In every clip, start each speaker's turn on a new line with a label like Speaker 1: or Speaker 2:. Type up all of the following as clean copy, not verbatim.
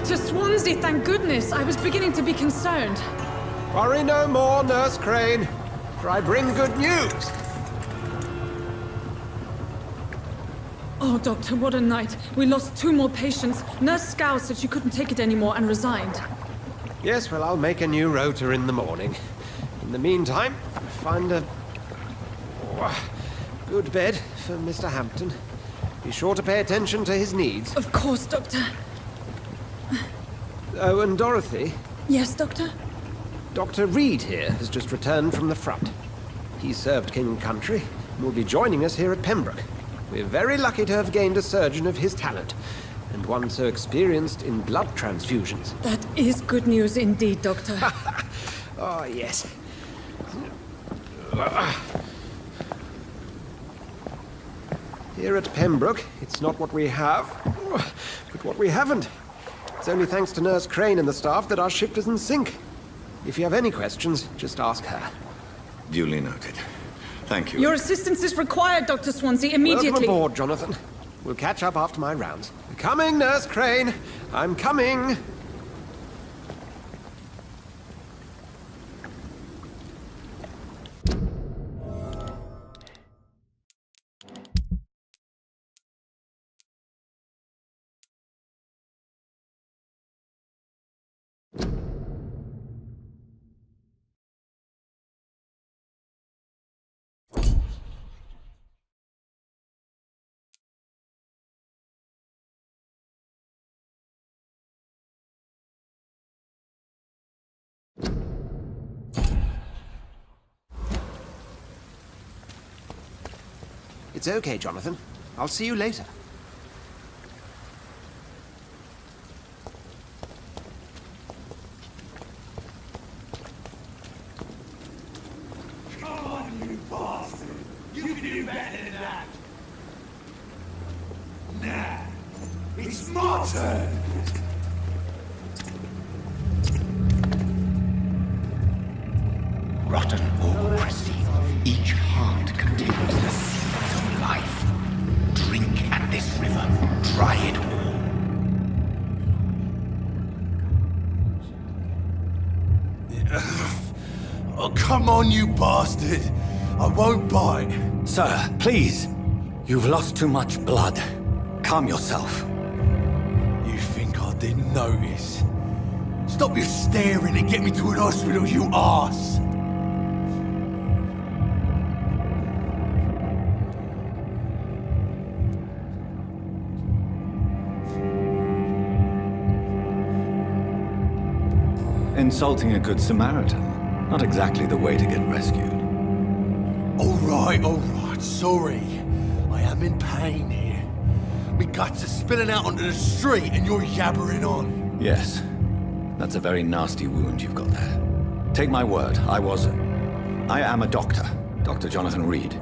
Speaker 1: Dr. Swansea, thank goodness. I was beginning to be concerned.
Speaker 2: Worry no more, Nurse Crane, for I bring good news.
Speaker 1: Oh, Doctor, what a night. We lost 2 more patients. Nurse Scow said she couldn't take it anymore and resigned.
Speaker 2: Yes, well, I'll make a new rota in the morning. In the meantime, find a good bed for Mr. Hampton. Be sure to pay attention to his needs.
Speaker 1: Of course, Doctor.
Speaker 2: Oh, and Dorothy?
Speaker 1: Yes, Doctor?
Speaker 2: Dr. Reed here has just returned from the front. He served King and Country and will be joining us here at Pembroke. We're very lucky to have gained a surgeon of his talent, and one so experienced in blood transfusions.
Speaker 1: That is good news indeed, Doctor.
Speaker 2: Oh, yes. Here at Pembroke, it's not what we have, but what we haven't. It's only thanks to Nurse Crane and the staff that our ship doesn't sink. If you have any questions, just ask her.
Speaker 3: Duly noted. Thank you.
Speaker 1: Your assistance is required, Dr. Swansea, immediately.
Speaker 2: Welcome aboard, Jonathan. We'll catch up after my rounds. Coming, Nurse Crane. I'm coming. It's okay, Jonathan. I'll see you later.
Speaker 4: Come on, you bastard! You can do better than that! Nah, it's my turn!
Speaker 5: Rotten or pristine, each heart contains the seeds of life. Drink at this river, try it all.
Speaker 4: Oh, come on, you bastard! I won't bite!
Speaker 5: Sir, please. You've lost too much blood. Calm yourself.
Speaker 4: You think I didn't notice? Stop your staring and get me to an hospital, you arse!
Speaker 5: Insulting a good Samaritan. Not exactly the way to get rescued.
Speaker 4: All right, sorry. I am in pain here. My guts are spilling out onto the street and you're yabbering on.
Speaker 5: Yes. That's a very nasty wound you've got there. Take my word, I am a doctor. Dr. Jonathan Reed.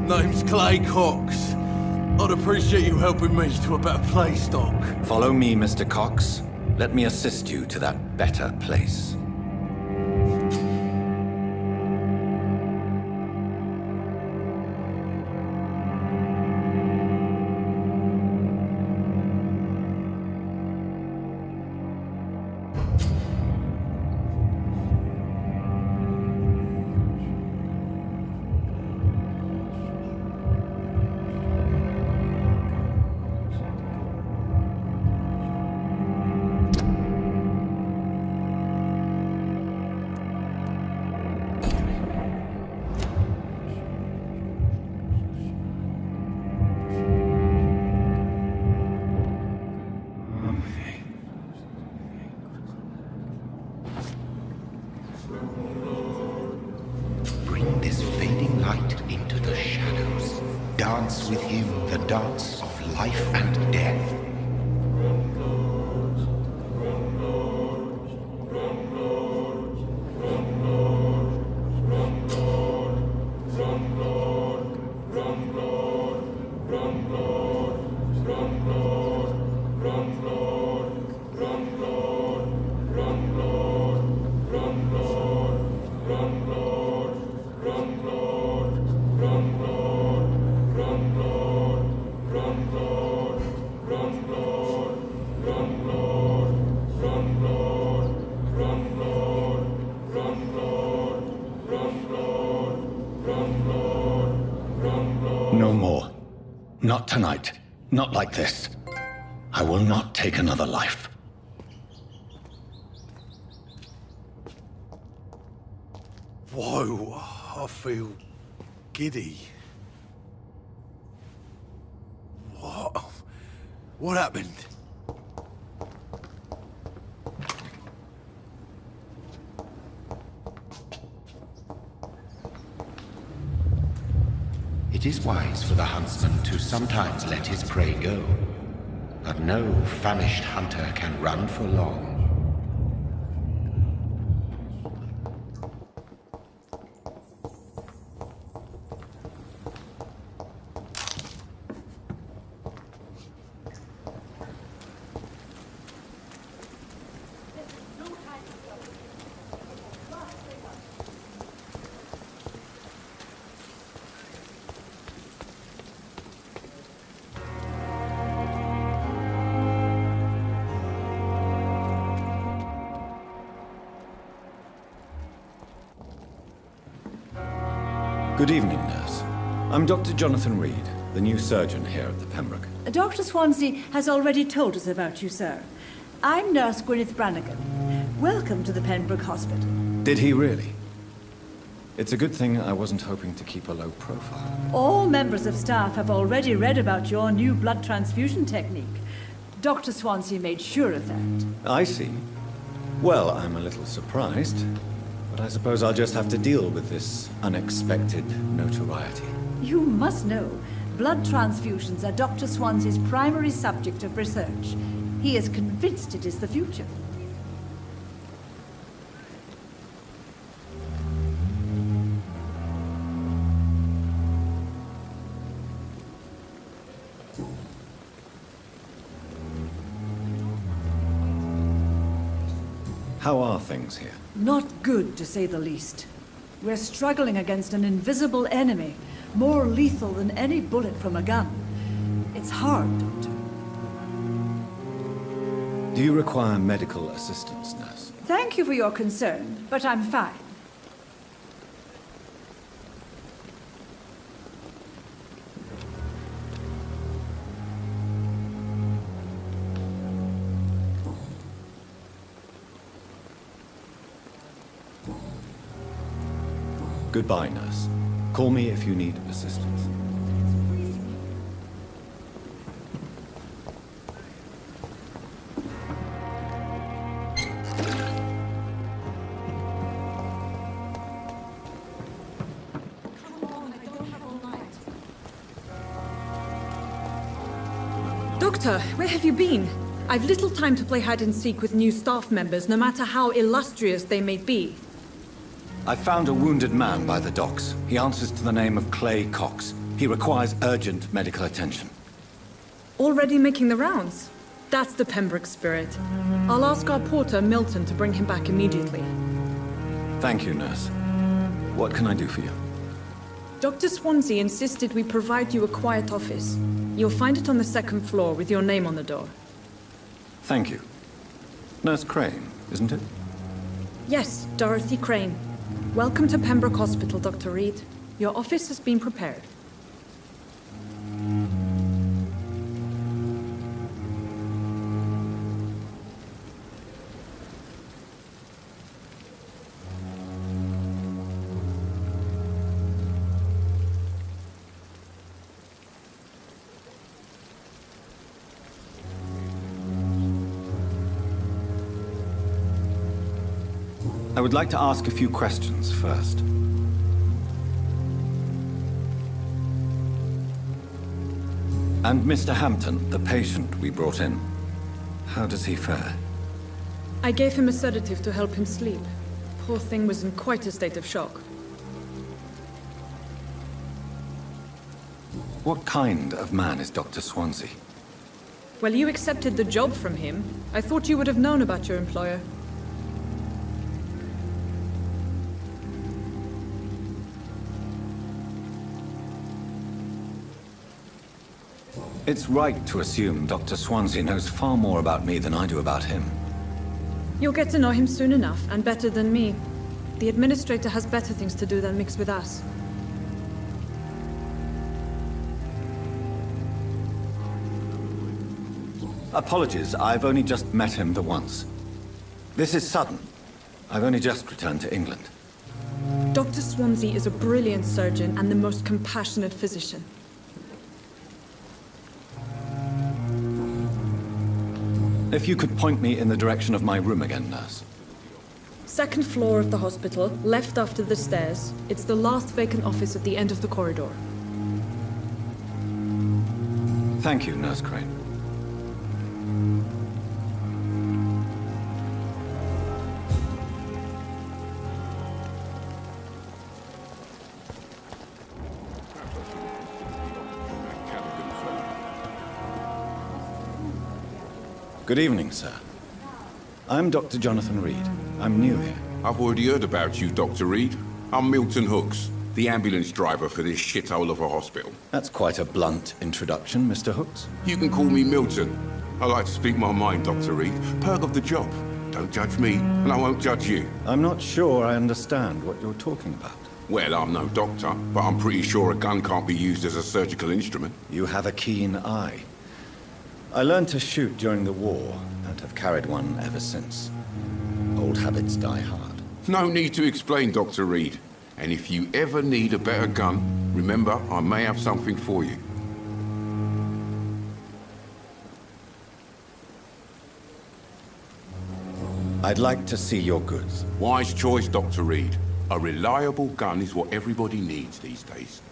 Speaker 4: Name's Clay Cox. I'd appreciate you helping me to a better place, Doc.
Speaker 5: Follow me, Mr. Cox. Let me assist you to that better place. Bring this fading light into the shadows. Dance with him the dance of life and death. Not tonight. Not like this. I will not take another life.
Speaker 4: Whoa, I feel giddy. What? What happened?
Speaker 5: It is wise for the huntsman to sometimes let his prey go, but no famished hunter can run for long.
Speaker 6: Good evening, nurse. I'm Dr. Jonathan Reed, the new surgeon here at the Pembroke.
Speaker 7: Dr. Swansea has already told us about you, sir. I'm Nurse Gwyneth Brannigan. Welcome to the Pembroke Hospital.
Speaker 6: Did he really? It's a good thing I wasn't hoping to keep a low profile.
Speaker 7: All members of staff have already read about your new blood transfusion technique. Dr. Swansea made sure of that.
Speaker 6: I see. Well, I'm a little surprised, but I suppose I'll just have to deal with this unexpected notoriety.
Speaker 7: You must know, blood transfusions are Dr. Swansea's primary subject of research. He is convinced it is the future.
Speaker 6: How are things here?
Speaker 7: Not good, to say the least. We're struggling against an invisible enemy, more lethal than any bullet from a gun. It's hard, Doctor.
Speaker 6: Do you require medical assistance, nurse?
Speaker 7: Thank you for your concern, but I'm fine.
Speaker 6: Goodbye, nurse. Call me if you need assistance.
Speaker 1: Doctor, where have you been? I've little time to play hide and seek with new staff members, no matter how illustrious they may be.
Speaker 6: I found a wounded man by the docks. He answers to the name of Clay Cox. He requires urgent medical attention.
Speaker 1: Already making the rounds? That's the Pembroke spirit. I'll ask our porter, Milton, to bring him back immediately.
Speaker 6: Thank you, nurse. What can I do for you?
Speaker 1: Dr. Swansea insisted we provide you a quiet office. You'll find it on the second floor with your name on the door.
Speaker 6: Thank you. Nurse Crane, isn't it?
Speaker 1: Yes, Dorothy Crane. Welcome to Pembroke Hospital, Dr. Reed. Your office has been prepared.
Speaker 6: I would like to ask a few questions first. And Mr. Hampton, the patient we brought in, how does he fare?
Speaker 1: I gave him a sedative to help him sleep. Poor thing was in quite a state of shock.
Speaker 6: What kind of man is Dr. Swansea?
Speaker 1: Well, you accepted the job from him. I thought you would have known about your employer.
Speaker 6: It's right to assume Dr. Swansea knows far more about me than I do about him.
Speaker 1: You'll get to know him soon enough, and better than me. The administrator has better things to do than mix with us.
Speaker 6: Apologies, I've only just met him the once. This is sudden. I've only just returned to England.
Speaker 1: Dr. Swansea is a brilliant surgeon and the most compassionate physician.
Speaker 6: If you could point me in the direction of my room again, nurse.
Speaker 1: Second floor of the hospital, left after the stairs. It's the last vacant office at the end of the corridor.
Speaker 6: Thank you, Nurse Crane. Good evening, sir. I'm Dr. Jonathan Reed. I'm new here.
Speaker 8: I've already heard about you, Dr. Reed. I'm Milton Hooks, the ambulance driver for this shithole of a hospital.
Speaker 6: That's quite a blunt introduction, Mr. Hooks.
Speaker 8: You can call me Milton. I like to speak my mind, Dr. Reed. Perk of the job. Don't judge me, and I won't judge you.
Speaker 6: I'm not sure I understand what you're talking about.
Speaker 8: Well, I'm no doctor, but I'm pretty sure a gun can't be used as a surgical instrument.
Speaker 6: You have a keen eye. I learned to shoot during the war, and have carried one ever since. Old habits die hard.
Speaker 8: No need to explain, Dr. Reed. And if you ever need a better gun, remember, I may have something for you.
Speaker 6: I'd like to see your goods.
Speaker 8: Wise choice, Dr. Reed. A reliable gun is what everybody needs these days.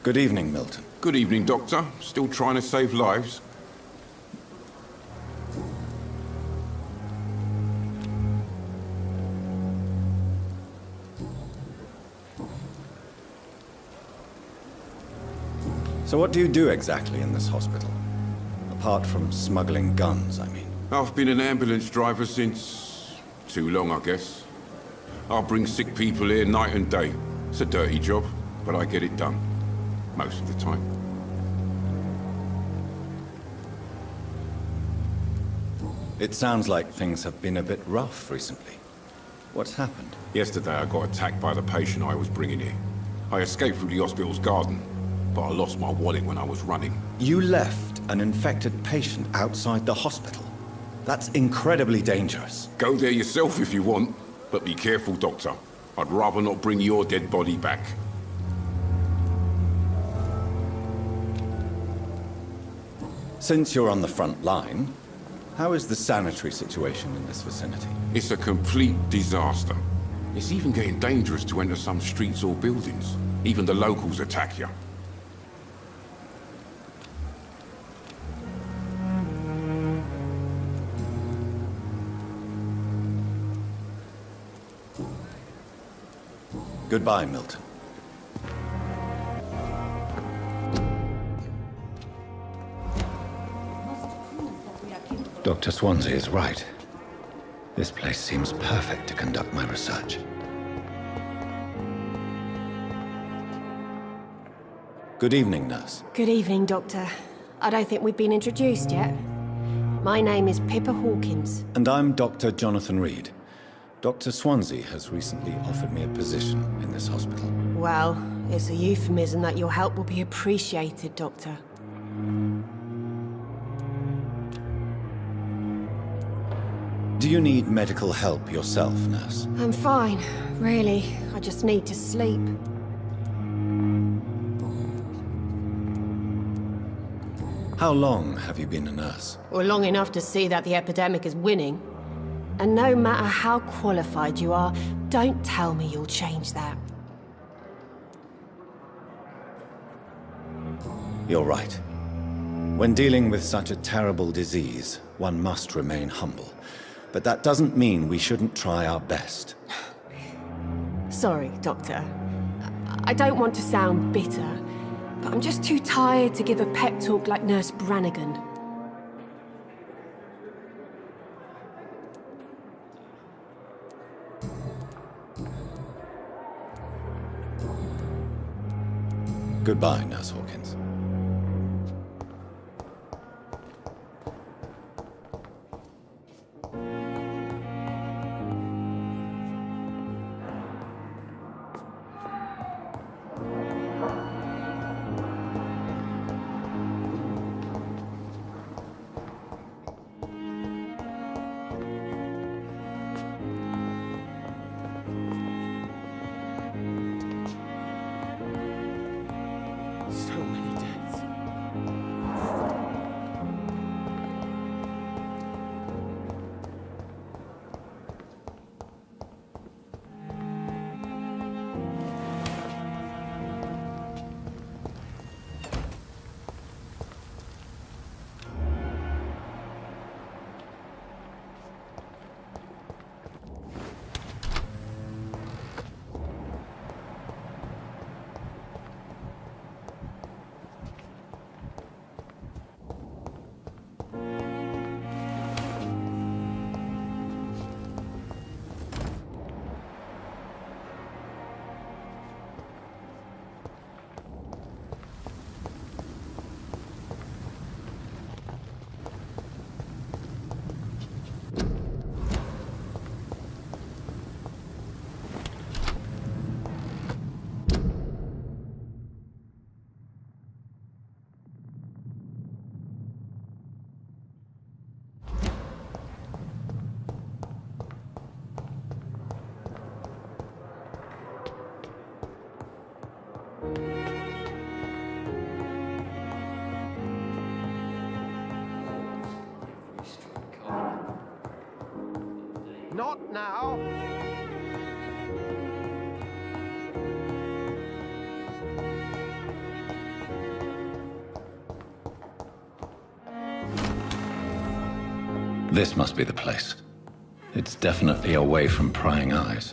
Speaker 6: Good evening, Milton.
Speaker 8: Good evening, Doctor. Still trying to save lives?
Speaker 6: So what do you do exactly in this hospital? Apart from smuggling guns, I mean.
Speaker 8: I've been an ambulance driver since... too long, I guess. I bring sick people here night and day. It's a dirty job, but I get it done. Most of the time.
Speaker 6: It sounds like things have been a bit rough recently. What's happened?
Speaker 8: Yesterday I got attacked by the patient I was bringing here. I escaped through the hospital's garden, but I lost my wallet when I was running.
Speaker 6: You left an infected patient outside the hospital? That's incredibly dangerous.
Speaker 8: Go there yourself if you want, but be careful, Doctor. I'd rather not bring your dead body back.
Speaker 6: Since you're on the front line, how is the sanitary situation in this vicinity?
Speaker 8: It's a complete disaster. It's even getting dangerous to enter some streets or buildings. Even the locals attack you.
Speaker 6: Goodbye, Milton. Dr. Swansea is right. This place seems perfect to conduct my research. Good evening, nurse.
Speaker 9: Good evening, Doctor. I don't think we've been introduced yet. My name is Pippa Hawkins.
Speaker 6: And I'm Dr. Jonathan Reed. Dr. Swansea has recently offered me a position in this hospital.
Speaker 9: Well, it's a euphemism that your help will be appreciated, Doctor.
Speaker 6: Do you need medical help yourself, nurse?
Speaker 9: I'm fine, really. I just need to sleep.
Speaker 6: How long have you been a nurse?
Speaker 9: Or long enough to see that the epidemic is winning. And no matter how qualified you are, don't tell me you'll change that.
Speaker 6: You're right. When dealing with such a terrible disease, one must remain humble. But that doesn't mean we shouldn't try our best.
Speaker 9: Sorry, Doctor. I don't want to sound bitter, but I'm just too tired to give a pep talk like Nurse Brannigan.
Speaker 6: Goodbye, Nurse Hawkins.
Speaker 4: So many deaths.
Speaker 2: Not now.
Speaker 6: This must be the place. It's definitely away from prying eyes.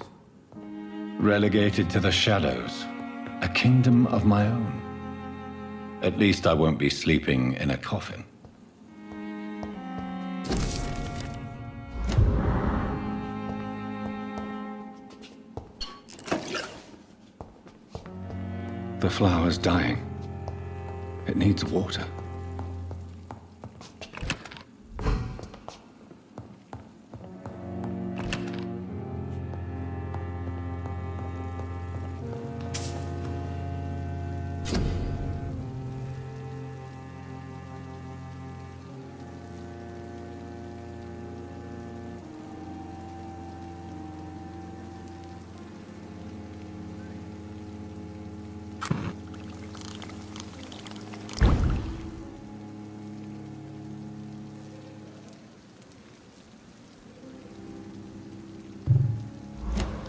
Speaker 6: Relegated to the shadows. A kingdom of my own. At least I won't be sleeping in a coffin. The flower's dying. It needs water.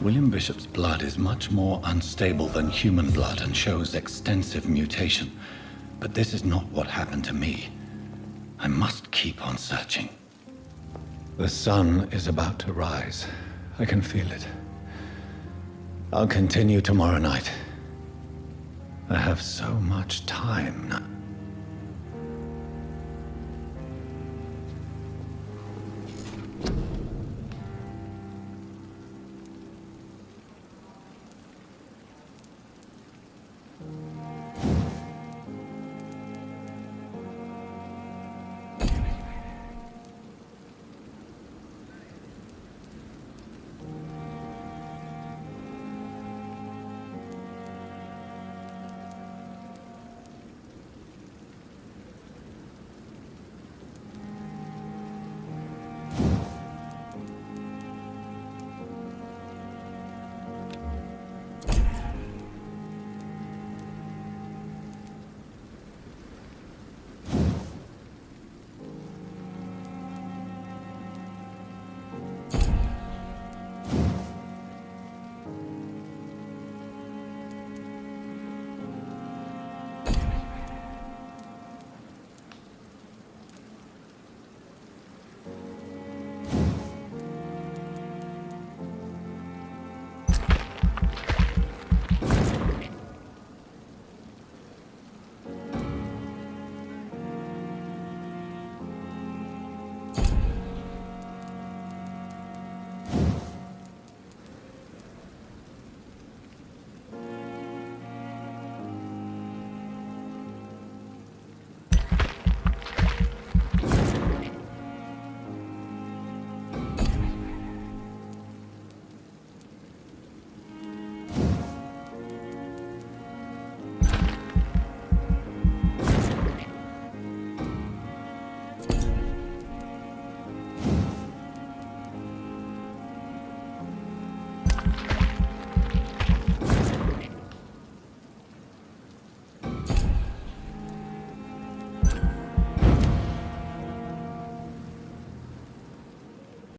Speaker 6: William Bishop's blood is much more unstable than human blood and shows extensive mutation. But this is not what happened to me. I must keep on searching. The sun is about to rise. I can feel it. I'll continue tomorrow night. I have so much time now.